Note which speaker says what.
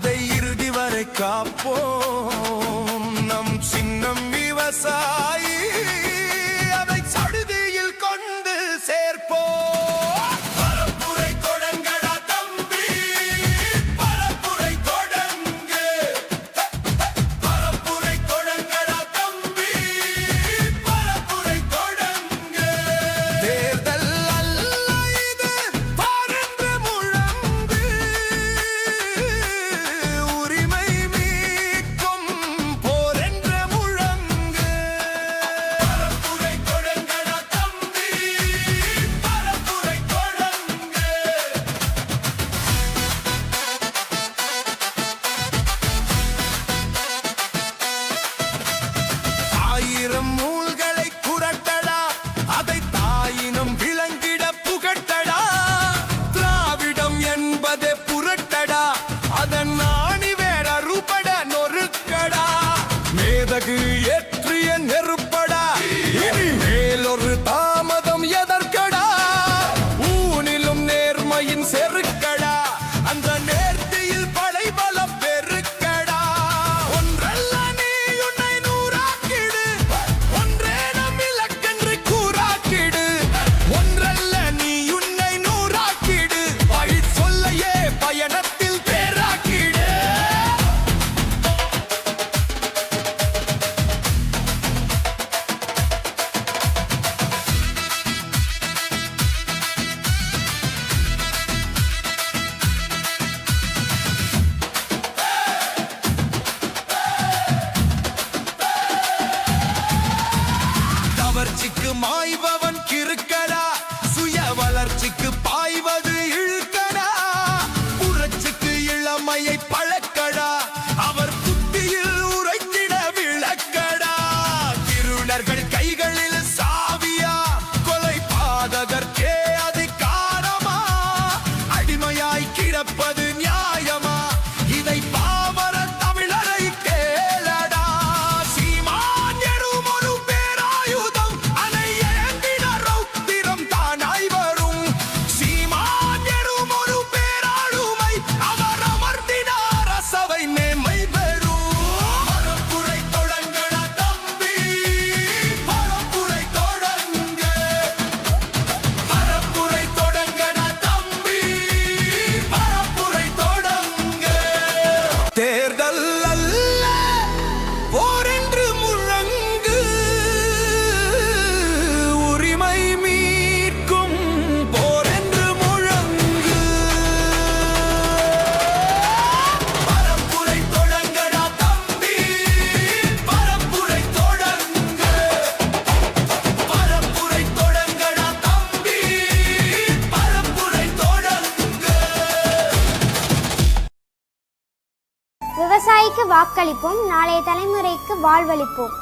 Speaker 1: அதை இறுதி வரை காப்போம். நம் சின்னம் விவசாயி, அதை சடுதியில் கொண்டு சேர்ப்போம். மூல்களை புரட்டடா, அதை தாயினம் விளங்கிட புகட்டடா. திராவிடம் என்பதே புரட்டடா, அதன் நாணி வேற ரூபட நொறுக்கடா. மேதகு ஏற்றிய நெருப்படா, இனி மேலொரு தாமதம் எதற்கடா. ஊனிலும் நேர்மையின் செருக்கடா, அந்த நேர்த்தியில் படைபலம் பெருக்கடா. ஒன்றல்ல நீ உன்னை நூறாக்கிடு, ஒன்றே நம் இலக்கென்று கூறாக்கிடு. ஒன்றல்ல நீ உன்னை நூறாக்கிடு, வழி சொல்லையே பயணத்தில் பேராக்கிடு. கவர்ச்சிக்கு மாய்பவன் கிறுக்கடா, சுய வளர்ச்சிக்கு பாய்வது இழுக்கடா. புரட்சிக்கு இளமையை பழக்கடா, அவர் புத்தியில் உரைத்திட விளக்கடா. திருடர்கள் கைகளில் சாவியா, கொலை பாதகர்க்கே அதிகாரமா. அடிமையாய் கிடப்பது நியாயமா, இதை பாவர தமிழரை கேளடா. சீமான் எனும் ஒரு பேராயுதம், அதை ஏந்திட ரௌத்திரம் தானாய் வரும். சீமான் எனும் ஒரு பேராளுமை, அவர் அமர்ந்திட அரசவை மேன்மை பெறும். பரப்புரை தொடங்கடா தம்பி, பரப்புரை தொடங்க. பரப்புரை தொடங்கடா தம்பி, பரப்புரை தொடங்க. தேர்தல் அல்ல போரென்று முழங்கு, உரிமை மீட்கும் போரென்று முழங்கு. பரப்புரை தொடங்கடா தம்பி, பரப்புரை தொடங்க. பரப்புரை தொடங்கடா தம்பி, பரப்புரை தொடங்க.
Speaker 2: விவசாயிக்கு வாக்களிப்போம், நாளைய தலைமுறைக்கு வாழ்வளிப்போம்.